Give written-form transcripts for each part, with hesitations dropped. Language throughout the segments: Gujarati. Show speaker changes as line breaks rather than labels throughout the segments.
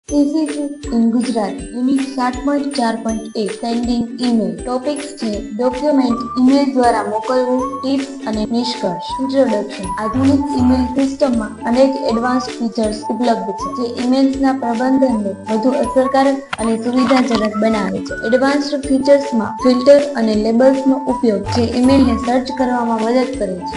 CCC in Gujarat, Unit 7.4.1 sending email. Topics છે ડોક્યુમેન્ટ ઈમેલ દ્વારા મોકલવું, ટિપ્સ અને નિષ્કર્ષ. ઇન્ટ્રોડક્શન. આધુનિક ઈમેલ સિસ્ટમમાં અનેક એડવાન્સ્ડ ફીચર્સ ઉપલબ્ધ છે જે ઈમેલ્સના પ્રબંધનને વધુ અસરકારક અને સુવિધાજનક બનાવે છે. એડવાન્સ્ડ ફીચર્સમાં ફિલ્ટર અને લેબલ્સનો ઉપયોગ જે ઈમેલને સર્ચ કરવામાં મદદ કરે છે.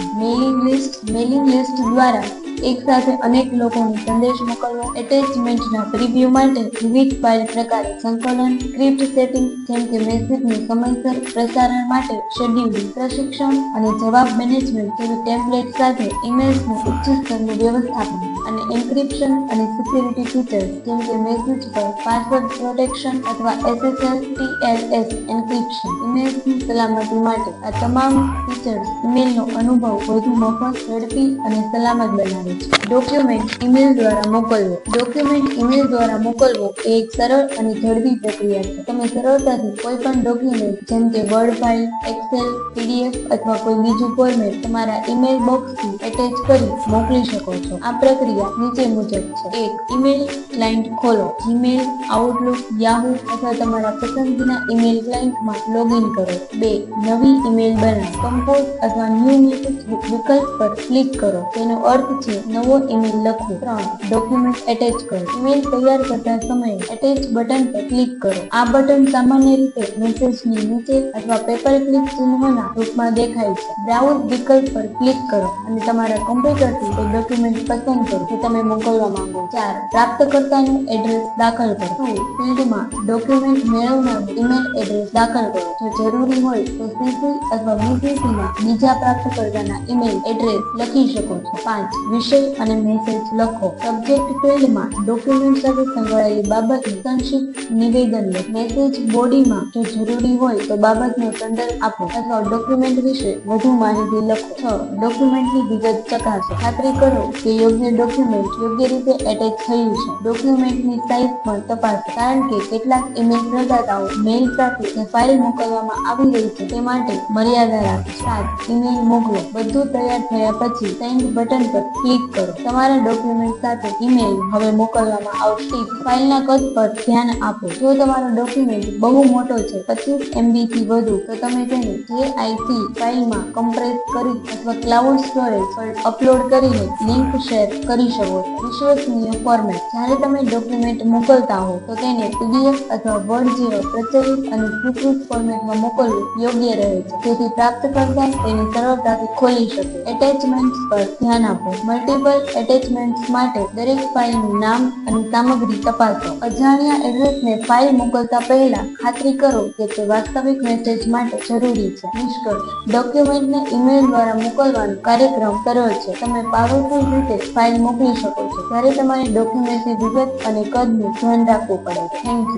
મેલિંગ લિસ્ટ દ્વારા એક સાથે અનેક લોકોને સંદેશ મોકલવો. એટેચમેન્ટના પ્રિવ્યુ માટે વિવિધ ફાઇલ પ્રકારો. સંકલન. સ્ક્રિપ્ટ સેટિંગ જેમ કે મેસેજનું સમયસર પ્રસારણ માટે શેડ્યુલિંગ. પ્રશિક્ષણ અને જવાબ મેનેજમેન્ટ જેવી ટેમ્પલેટ સાથે ઈમેલ્સનું ઉચ્ચ સ્તરનું વ્યવસ્થાપન. અને એન્ક્રિપ્શન અને સિક્યુરિટી ફીચર્સ જેમ કે મેસેજ પર પાસવર્ડ પ્રોટેક્શન અથવા SSL TLS એન્ક્રિપ્શન. ઈમેલ્સની સલામતી માટે આ તમામ ફીચર્સ ઈમેલનો અનુભવ વધુ મફત, ઝડપી અને સલામત બનાવે છે. ડોક્યુમેન્ટ ઈમેલ દ્વારા મોકલવો. ડોક્યુમેન્ટ ઈમેલ દ્વારા મોકલવો એ એક સરળ અને ઝડપી પ્રક્રિયા છે. તમે સરળતાથી કોઈપણ ડોક્યુમેન્ટ જેમ કે વર્ડ ફાઇલ, એક્સેલ, PDF અથવા કોઈ બીજું ફોર્મેટ તમારા ઈમેલ બોક્સથી એટેચ કરી મોકલી શકો છો. આ પ્રક્રિયા નીચે મુજબ છે. 1. ઈમેલ ક્લાયન્ટ ખોલો. જીમેલ, આઉટલુક, યાહૂ અથવા તમારા પસંદગીના ઈમેલ ક્લાયન્ટમાં લોગિન કરો. 2. નવી ઈમેલ બનાવો. કમ્પોઝ અથવા ન્યૂ મેસેજ વિકલ્પ પર ક્લિક કરો. તેનો અર્થ છે નવો ઈમેલ લખવો. 3. ડોક્યુમેન્ટ એટેચ કરો. ઈમેલ તૈયાર કરતા સમયે એટેચ બટન પર ક્લિક કરો. આ બટન સામાન્ય રીતે મેસેજની નીચે અથવા પેપર ક્લિક ચિહ્નના રૂપમાં દેખાય છે. બ્રાઉઝ વિકલ્પ પર ક્લિક કરો અને તમારા કમ્પ્યુટરથી તે ડોક્યુમેન્ટ પસંદ કરો જે તમે મોકલવા માંગો. 4. પ્રાપ્તકર્તાનું એડ્રેસ દાખલ કરો. 2. ફિલ્ડમાં ડોક્યુમેન્ટ મેળવનારનું ઈમેલ એડ્રેસ દાખલ કરો. જો જરૂરી હોય તો CC અથવા VCCમાં બીજા પ્રાપ્તકર્તાના ઈમેલ એડ્રેસ લખી શકો છો. 5. વિષય અને મેસેજ લખો. સબ્જેક્ટ ફિલ્ડમાં ડોક્યુમેન્ટ સાથે સંકળાયેલી બાબતનું સંક્ષિપ્ત નિવેદન લખો. મેસેજ બોડીમાં જો જરૂરી હોય તો બાબતનો સંદર્ભ આપો અથવા ડોક્યુમેન્ટ વિશે વધુ માહિતી લખો. 6. ડોક્યુમેન્ટની વિગત ચકાસો. ખાતરી કરો કે યોગ્ય ડોક્યુમેન્ટ યોગ્ય રીતે એટેચ થયું છે. ડોક્યુમેન્ટની સાઇઝ પણ તપાસો કારણ કે કેટલાક ઈમેલ પ્રદાતાઓ મેલ સાથે જે ફાઇલ મોકલવામાં આવી રહી છે તે માટે મર્યાદા રાખે છે. 7. ઈમેલ મોકલો. બધું તૈયાર થયા પછી સેન્ડ બટન પર ક્લિક કરો. તમારા ડોક્યુમેન્ટ સાથે ઈમેલ હવે મોકલવામાં આવશે. ફાઇલના કદ પર ધ્યાન આપો. જો તમારો ડોક્યુમેન્ટ બહુ મોટો છે 25 MB થી વધુ તો તમે તેને JIF ફાઇલમાં કમ્પ્રેસ કરી અથવા ક્લાઉડ સ્ટોરેજ પર અપલોડ કરીને લિંક શેર કરી શકો છો. વિશ્વસનીય ફોર્મેટ. જ્યારે તમે ડોક્યુમેન્ટ મોકલતા હો તો તેને PDF અથવા વર્ડ જેવા પ્રચલિત અને સ્વીકૃત ફોર્મેટમાં મોકલવું યોગ્ય રહે છે જેથી પ્રાપ્તકર્તા તેને સરળતાથી ખોલી શકે. એટેચમેન્ટ્સ પર ધ્યાન આપો. મલ્ટિપલ એટેચમેન્ટ્સ માટે દરેક ફાઇલનું નામ અને સામગ્રી તપાસો. અજાણ્યા એડ્રેસને ફાઇલ મોકલતા પહેલા ખાતરી કરો કે તે વાસ્તવિક મેસેજ માટે જરૂરી છે. નિષ્કર્ષ. ડોક્યુમેન્ટને ઈમેલ દ્વારા મોકલવાનો કાર્યક્રમ સરળ છે. તમે પાવરફુલ રીતે ફાઇલ મોકલી શકો છો જ્યારે તમારે ડોક્યુમેન્ટની વિગત અને કદનું ધ્યાન રાખવું પડે છે. Thank you.